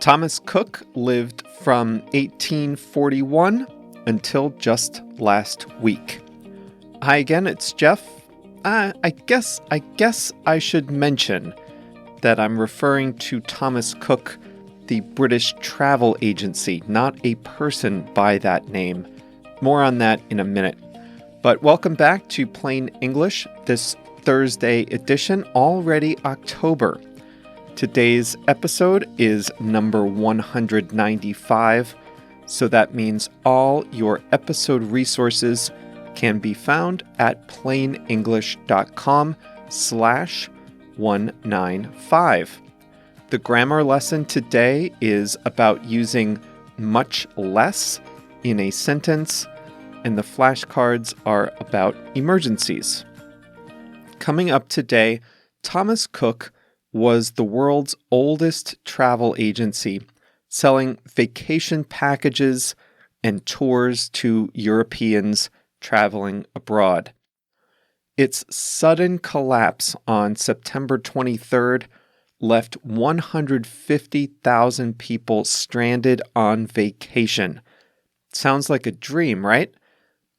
Thomas Cook lived from 1841 until just last week. Hi again, it's Jeff. I guess I should mention that I'm referring to Thomas Cook, the British travel agency, not a person by that name. More on that in a minute. But welcome back to Plain English, this Thursday edition, already October. Today's episode is number 195, so that means all your episode resources can be found at plainenglish.com/195. The grammar lesson today is about using much less in a sentence, and the flashcards are about emergencies. Coming up today, Thomas Cook was the world's oldest travel agency, selling vacation packages and tours to Europeans traveling abroad. Its sudden collapse on September 23rd left 150,000 people stranded on vacation. Sounds like a dream, right?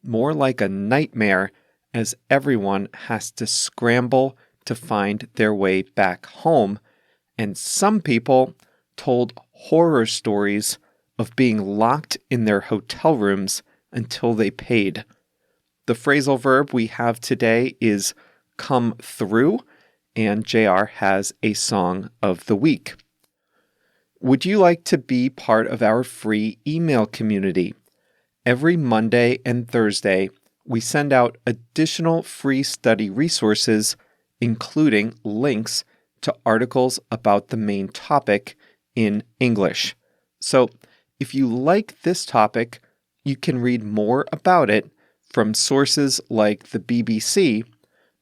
More like a nightmare, as everyone has to scramble to find their way back home, and some people told horror stories of being locked in their hotel rooms until they paid. The phrasal verb we have today is come through, and JR has a song of the week. Would you like to be part of our free email community? Every Monday and Thursday, we send out additional free study resources, including links to articles about the main topic in English. So if you like this topic, you can read more about it from sources like the BBC,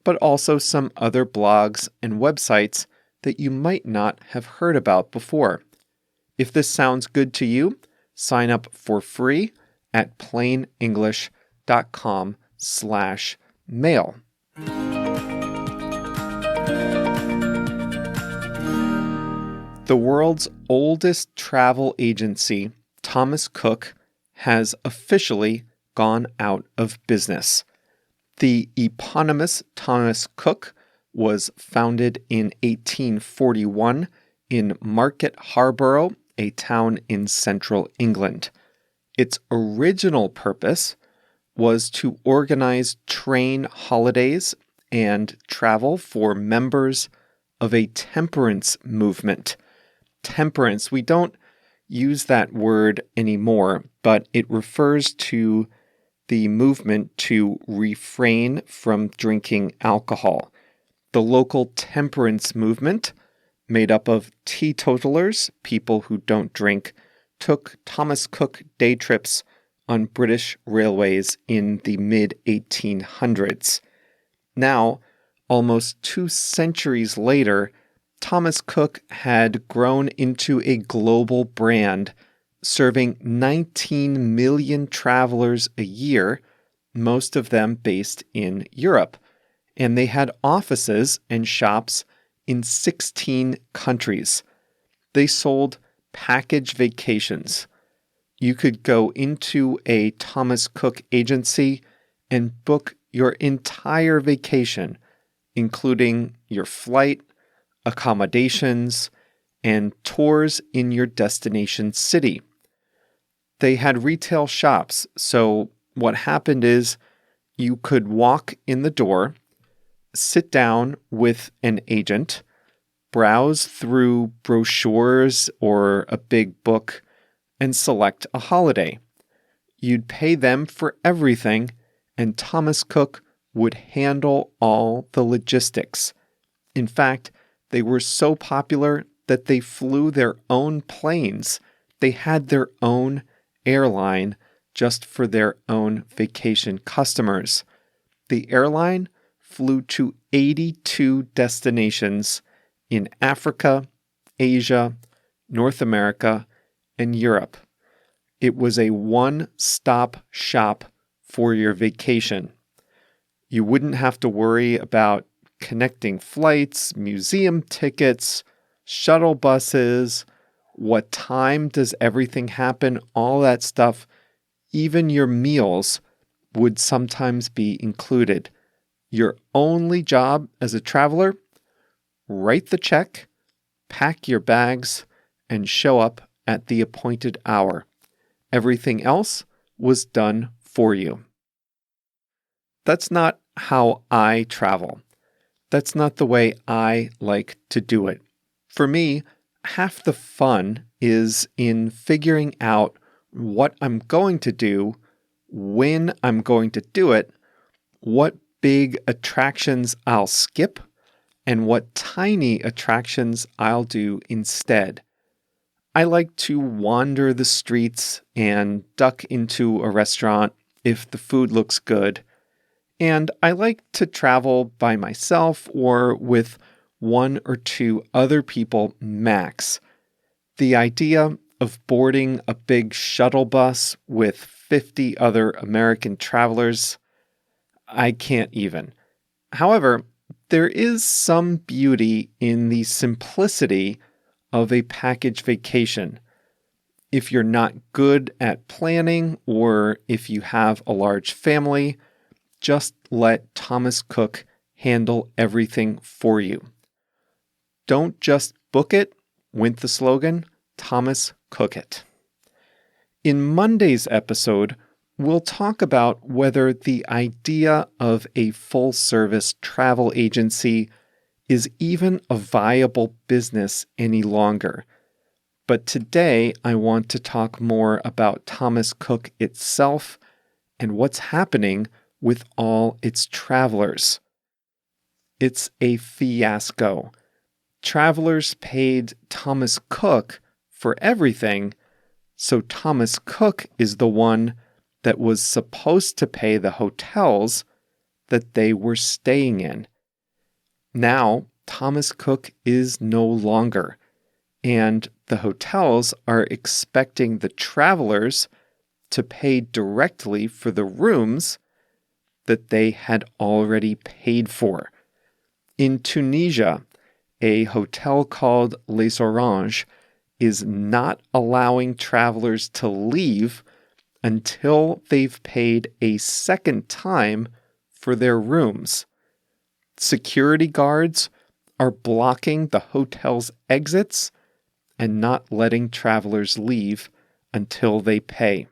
but also some other blogs and websites that you might not have heard about before. If this sounds good to you, sign up for free at plainenglish.com/mail. The world's oldest travel agency, Thomas Cook, has officially gone out of business. The eponymous Thomas Cook was founded in 1841 in Market Harborough, a town in central England. Its original purpose was to organize train holidays and travel for members of a temperance movement. Temperance, we don't use that word anymore, but it refers to the movement to refrain from drinking alcohol. The local temperance movement, made up of teetotalers, people who don't drink, took Thomas Cook day trips on British railways in the mid-1800s. Now, almost 2 centuries later, Thomas Cook had grown into a global brand, serving 19 million travelers a year, most of them based in Europe. And they had offices and shops in 16 countries. They sold package vacations. You could go into a Thomas Cook agency and book your entire vacation, including your flight, accommodations, and tours in your destination city. They had retail shops, so what happened is you could walk in the door, sit down with an agent, browse through brochures or a big book, and select a holiday. You'd pay them for everything, and Thomas Cook would handle all the logistics. In fact, they were so popular that they flew their own planes. They had their own airline just for their own vacation customers. The airline flew to 82 destinations in Africa, Asia, North America, and Europe. It was a one-stop shop for your vacation. You wouldn't have to worry about connecting flights, museum tickets, shuttle buses, what time does everything happen, all that stuff, even your meals would sometimes be included. Your only job as a traveler, write the check, pack your bags, and show up at the appointed hour. Everything else was done for you. That's not how I travel. That's not the way I like to do it. For me, half the fun is in figuring out what I'm going to do, when I'm going to do it, what big attractions I'll skip, and what tiny attractions I'll do instead. I like to wander the streets and duck into a restaurant if the food looks good. And I like to travel by myself or with one or two other people max. The idea of boarding a big shuttle bus with 50 other American travelers, I can't even. However, there is some beauty in the simplicity of a package vacation. If you're not good at planning or if you have a large family, just let Thomas Cook handle everything for you. Don't just book it, went the slogan, Thomas Cook it. In Monday's episode, we'll talk about whether the idea of a full-service travel agency is even a viable business any longer. But today, I want to talk more about Thomas Cook itself and what's happening with all its travelers. It's a fiasco. Travelers paid Thomas Cook for everything, so Thomas Cook is the one that was supposed to pay the hotels that they were staying in. Now, Thomas Cook is no longer, and the hotels are expecting the travelers to pay directly for the rooms that they had already paid for. In Tunisia, a hotel called Les Oranges is not allowing travelers to leave until they've paid a second time for their rooms. Security guards are blocking the hotel's exits and not letting travelers leave until they pay.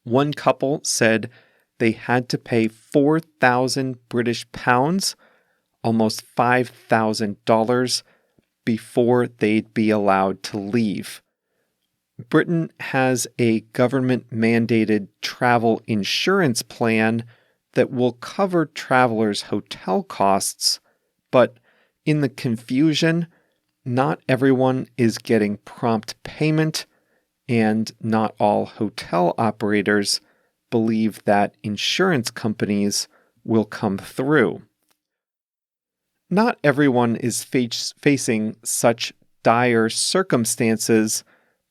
One couple said they had to pay 4,000 British pounds, almost $5,000, before they'd be allowed to leave. Britain has a government-mandated travel insurance plan that will cover travelers' hotel costs, but in the confusion, not everyone is getting prompt payment, and not all hotel operators believe that insurance companies will come through. Not everyone is facing such dire circumstances,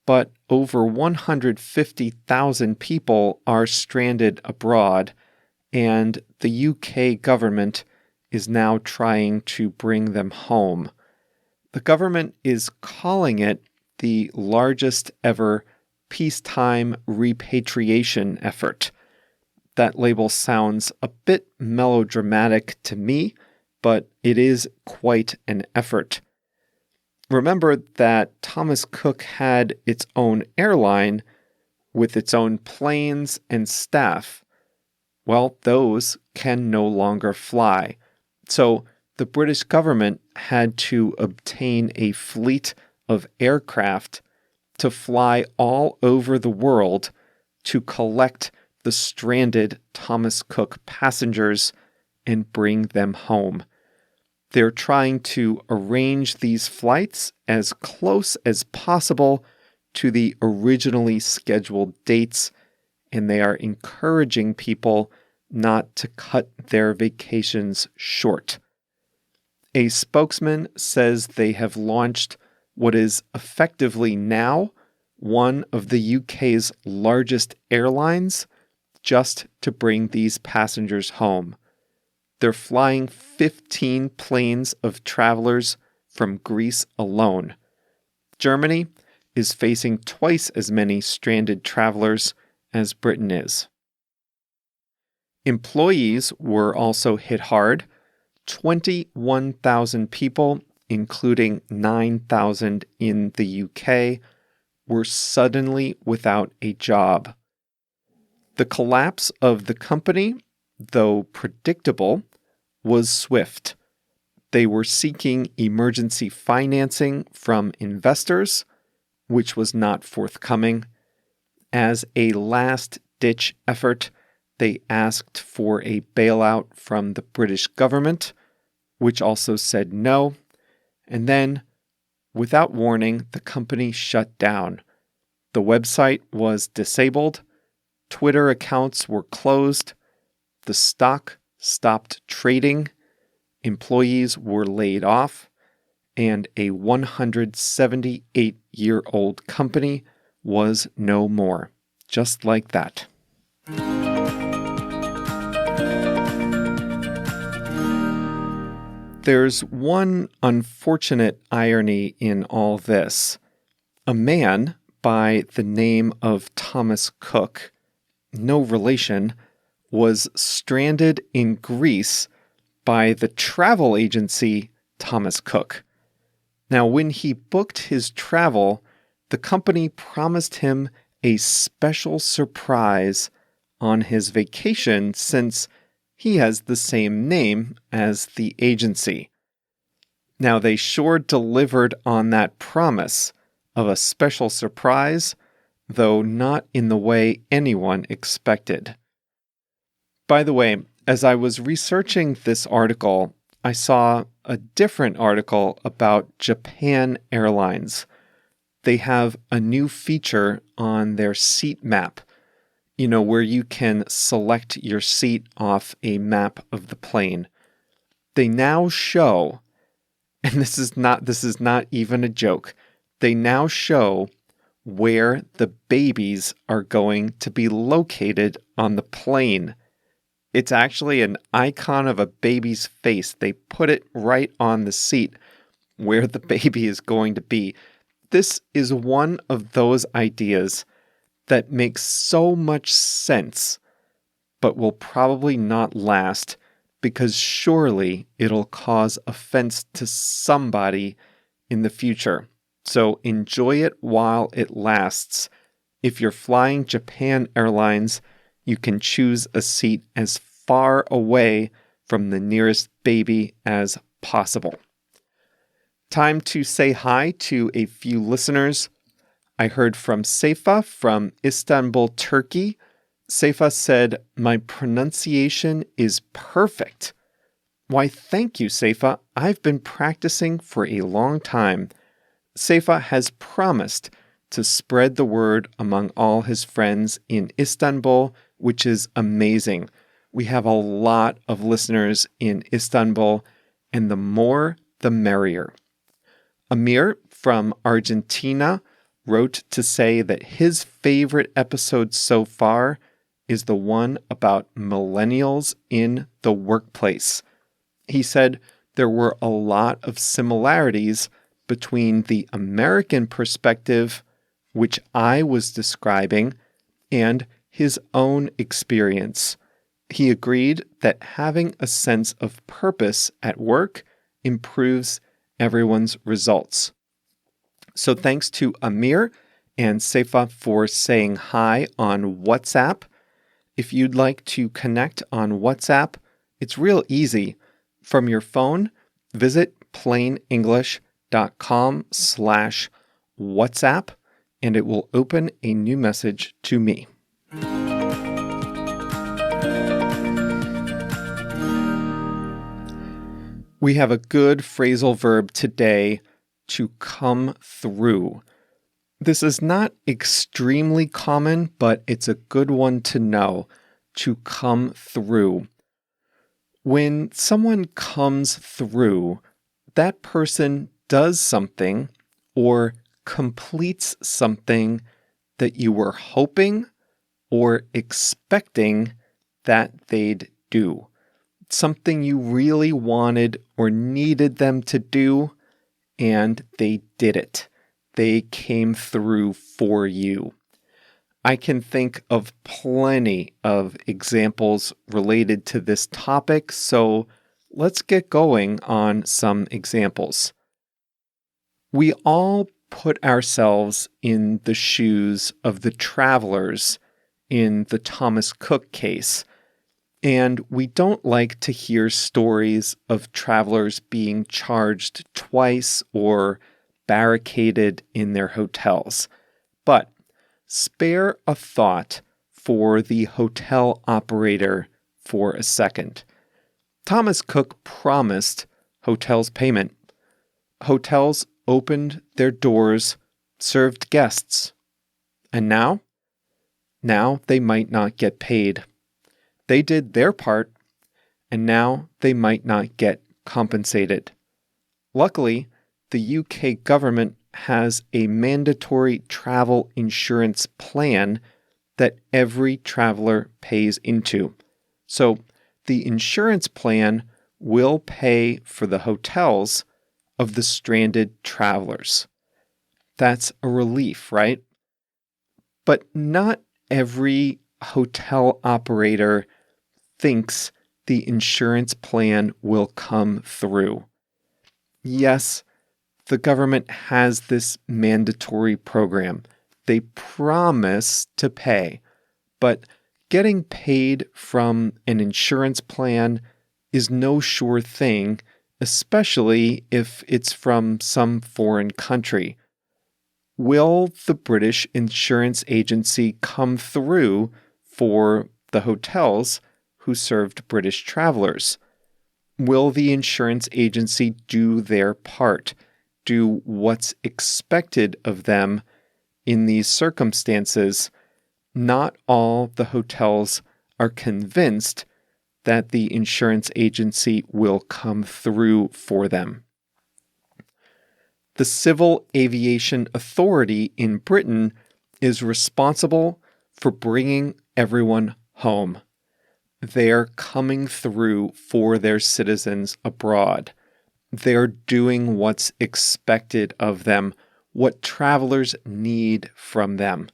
but over 150,000 people are stranded abroad, and the UK government is now trying to bring them home. The government is calling it the largest ever peacetime repatriation effort. That label sounds a bit melodramatic to me, but it is quite an effort. Remember that Thomas Cook had its own airline with its own planes and staff. Well, those can no longer fly. So the British government had to obtain a fleet of aircraft to fly all over the world to collect the stranded Thomas Cook passengers and bring them home. They're trying to arrange these flights as close as possible to the originally scheduled dates, and they are encouraging people not to cut their vacations short. A spokesman says they have launched what is effectively now one of the UK's largest airlines just to bring these passengers home. They're flying 15 planes of travelers from Greece alone. Germany is facing twice as many stranded travelers as Britain is. Employees were also hit hard. 21,000 people, including 9,000 in the UK, were suddenly without a job. The collapse of the company, though predictable, was swift. They were seeking emergency financing from investors, which was not forthcoming. As a last-ditch effort, they asked for a bailout from the British government, which also said no. And then, without warning, the company shut down. The website was disabled. Twitter accounts were closed. The stock stopped trading. Employees were laid off. And a 178-year-old company was no more. Just like that. There's one unfortunate irony in all this. A man by the name of Thomas Cook, no relation, was stranded in Greece by the travel agency Thomas Cook. Now, when he booked his travel, the company promised him a special surprise on his vacation since he has the same name as the agency. Now, they sure delivered on that promise of a special surprise, though not in the way anyone expected. By the way, as I was researching this article, I saw a different article about Japan Airlines. They have a new feature on their seat map, where you can select your seat off a map of the plane. They now show, and this is not even a joke, they now show where the babies are going to be located on the plane. It's actually an icon of a baby's face. They put it right on the seat where the baby is going to be. This is one of those ideas that makes so much sense, but will probably not last because surely it'll cause offense to somebody in the future. So enjoy it while it lasts. If you're flying Japan Airlines, you can choose a seat as far away from the nearest baby as possible. Time to say hi to a few listeners. I heard from Seyfa from Istanbul, Turkey. Seyfa said, "My pronunciation is perfect." Why, thank you, Seyfa. I've been practicing for a long time. Seyfa has promised to spread the word among all his friends in Istanbul, which is amazing. We have a lot of listeners in Istanbul, and the more, the merrier. Amir from Argentina wrote to say that his favorite episode so far is the one about millennials in the workplace. He said there were a lot of similarities between the American perspective, which I was describing, and his own experience. He agreed that having a sense of purpose at work improves everyone's results. So thanks to Amir and Seyfa for saying hi on WhatsApp. If you'd like to connect on WhatsApp, it's real easy. From your phone, visit plainenglish.com/WhatsApp and it will open a new message to me. We have a good phrasal verb today, to come through. This is not extremely common, but it's a good one to know, to come through. When someone comes through, that person does something or completes something that you were hoping or expecting that they'd do. Something you really wanted or needed them to do, and they did it. they came through for you. I can think of plenty of examples related to this topic, so let's get going on some examples. We all put ourselves in the shoes of the travelers in the Thomas Cook case, and we don't like to hear stories of travelers being charged twice or barricaded in their hotels. But spare a thought for the hotel operator for a second. Thomas Cook promised hotels payment. Hotels opened their doors, served guests. And now? Now they might not get paid. They did their part, and now they might not get compensated. Luckily, the UK government has a mandatory travel insurance plan that every traveler pays into. So the insurance plan will pay for the hotels of the stranded travelers. That's a relief, right? But not every hotel operator thinks the insurance plan will come through. Yes, the government has this mandatory program. They promise to pay, but getting paid from an insurance plan is no sure thing, especially if it's from some foreign country. Will the British Insurance Agency come through for the hotels who served British travelers? Will the insurance agency do their part, do what's expected of them in these circumstances? Not all the hotels are convinced that the insurance agency will come through for them. The Civil Aviation Authority in Britain is responsible for bringing everyone home. They're coming through for their citizens abroad. They're doing what's expected of them, what travelers need from them.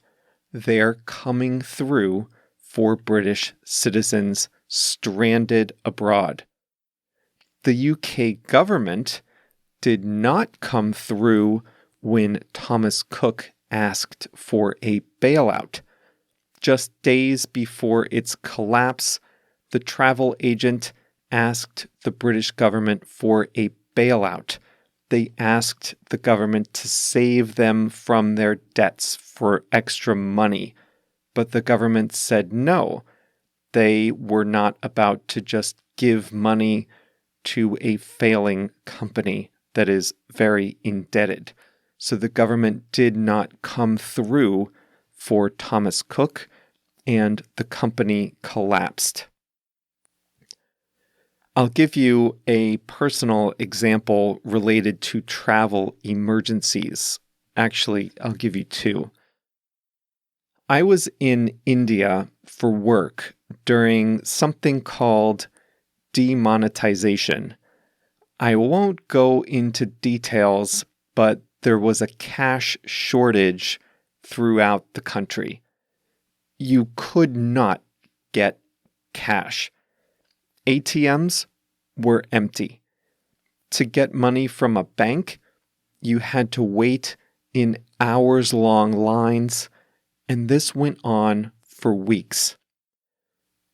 They're coming through for British citizens stranded abroad. The UK government did not come through when Thomas Cook asked for a bailout. Just days before its collapse, the travel agent asked the British government for a bailout. They asked the government to save them from their debts for extra money, but the government said no. They were not about to just give money to a failing company that is very indebted. So the government did not come through for Thomas Cook, and the company collapsed. I'll give you a personal example related to travel emergencies. Actually, I'll give you two. I was in India for work during something called demonetization. I won't go into details, but there was a cash shortage throughout the country. You could not get cash. ATMs were empty. To get money from a bank, you had to wait in hours-long lines, and this went on for weeks.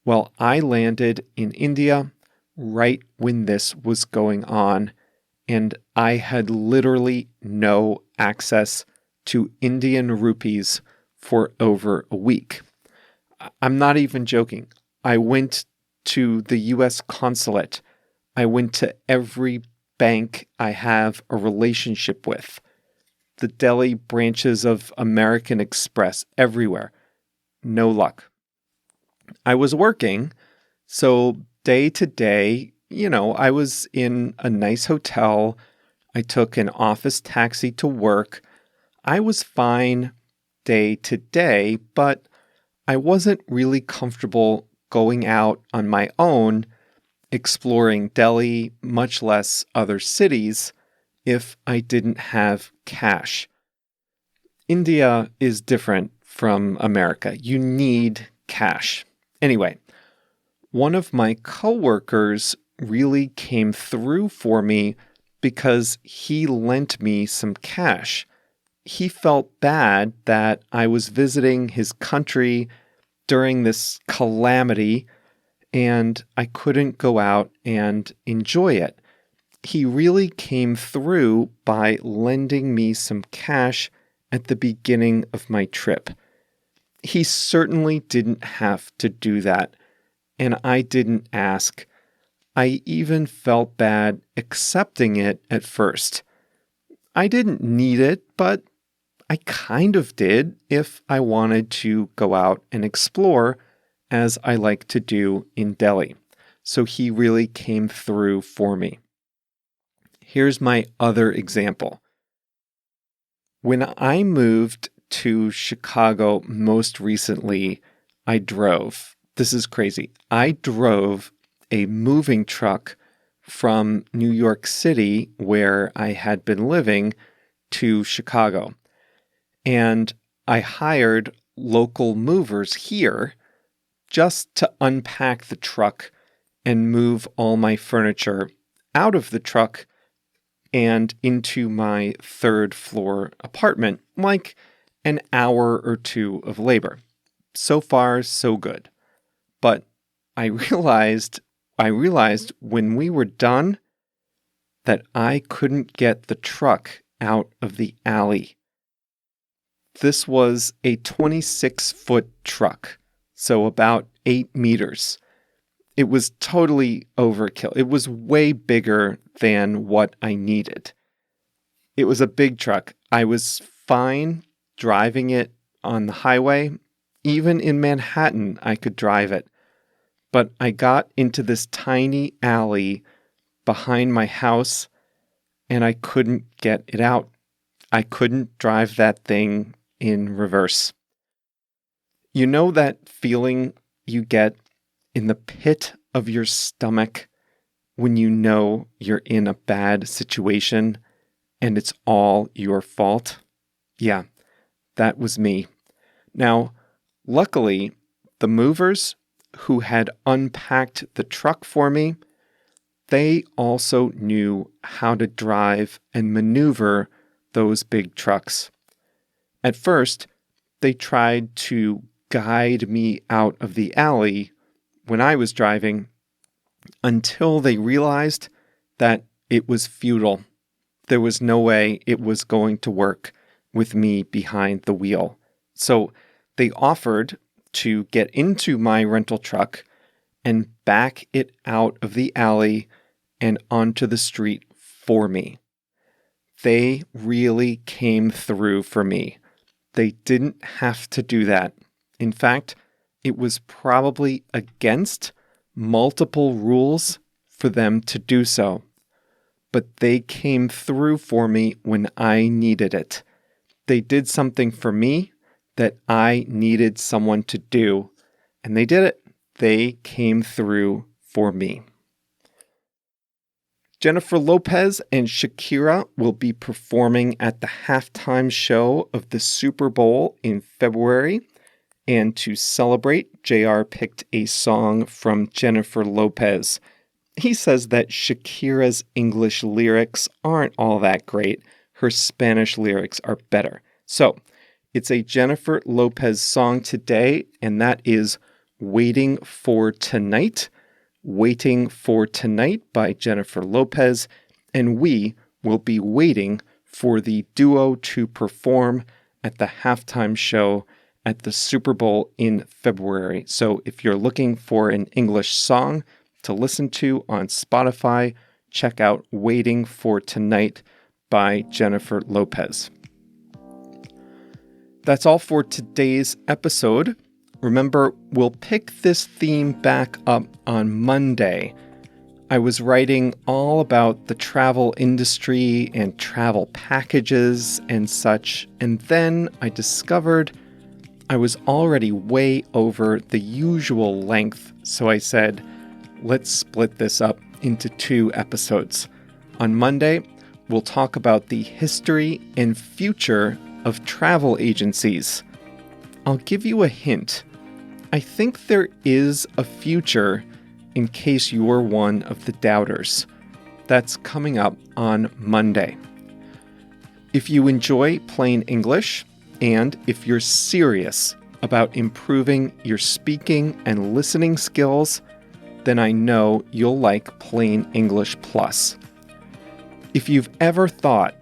Well, I landed in India right when this was going on, and I had literally no access to Indian rupees for over a week. I'm not even joking. I went to the US consulate. I went to every bank I have a relationship with. The Delhi branches of American Express, everywhere. No luck. I was working, so day to day, I was in a nice hotel. I took an office taxi to work. I was fine day to day, but I wasn't really comfortable going out on my own, exploring Delhi, much less other cities, if I didn't have cash. India is different from America. You need cash. Anyway, one of my coworkers really came through for me because he lent me some cash. He felt bad that I was visiting his country during this calamity and I couldn't go out and enjoy it. He really came through by lending me some cash at the beginning of my trip. He certainly didn't have to do that, and I didn't ask. I even felt bad accepting it at first. I didn't need it, but I kind of did if I wanted to go out and explore, as I like to do in Delhi. So he really came through for me. Here's my other example. When I moved to Chicago most recently, I drove. This is crazy. I drove a moving truck from New York City, where I had been living, to Chicago. And I hired local movers here just to unpack the truck and move all my furniture out of the truck and into my third floor apartment, like an hour or two of labor. So far, so good. But I realized when we were done that I couldn't get the truck out of the alley. This was a 26-foot truck, so about 8 meters. It was totally overkill. It was way bigger than what I needed. It was a big truck. I was fine driving it on the highway. Even in Manhattan, I could drive it. But I got into this tiny alley behind my house, and I couldn't get it out. I couldn't drive that thing in reverse. You know that feeling you get in the pit of your stomach when you know you're in a bad situation and it's all your fault? Yeah, that was me. Now, luckily, the movers who had unpacked the truck for me, they also knew how to drive and maneuver those big trucks. At first, they tried to guide me out of the alley when I was driving until they realized that it was futile. There was no way it was going to work with me behind the wheel. So they offered to get into my rental truck and back it out of the alley and onto the street for me. They really came through for me. They didn't have to do that. In fact, it was probably against multiple rules for them to do so. But they came through for me when I needed it. They did something for me that I needed someone to do, and they did it. They came through for me. Jennifer Lopez and Shakira will be performing at the halftime show of the Super Bowl in February. And to celebrate, JR picked a song from Jennifer Lopez. He says that Shakira's English lyrics aren't all that great. Her Spanish lyrics are better. So, it's a Jennifer Lopez song today, and that is Waiting for Tonight. Waiting for Tonight by Jennifer Lopez, and we will be waiting for the duo to perform at the halftime show at the Super Bowl in February. So if you're looking for an English song to listen to on Spotify, check out Waiting for Tonight by Jennifer Lopez. That's all for today's episode. Remember, we'll pick this theme back up on Monday. I was writing all about the travel industry and travel packages and such, and then I discovered I was already way over the usual length, so I said, let's split this up into 2 episodes. On Monday, we'll talk about the history and future of travel agencies. I'll give you a hint. I think there is a future in case you're one of the doubters. That's coming up on Monday. If you enjoy plain English, and if you're serious about improving your speaking and listening skills, then I know you'll like Plain English Plus. If you've ever thought,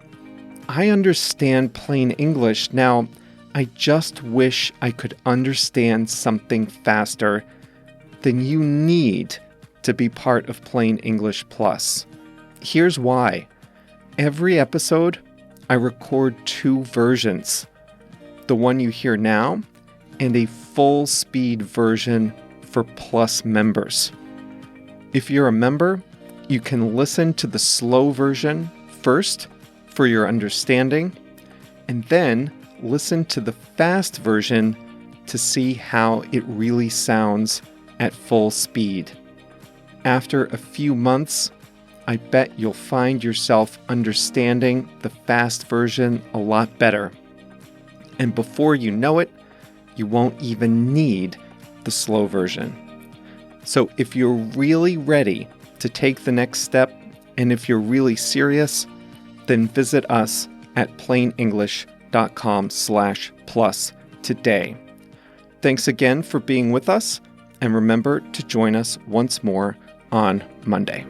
I understand plain English, now I just wish I could understand something faster, then you need to be part of Plain English Plus. Here's why. Every episode, I record 2 versions. The one you hear now, and a full-speed version for Plus members. If you're a member, you can listen to the slow version first for your understanding, and then listen to the fast version to see how it really sounds at full speed. After a few months, I bet you'll find yourself understanding the fast version a lot better. And before you know it, you won't even need the slow version. So if you're really ready to take the next step, and if you're really serious, then visit us at plainenglish.com/plus today. Thanks again for being with us, and remember to join us once more on Monday.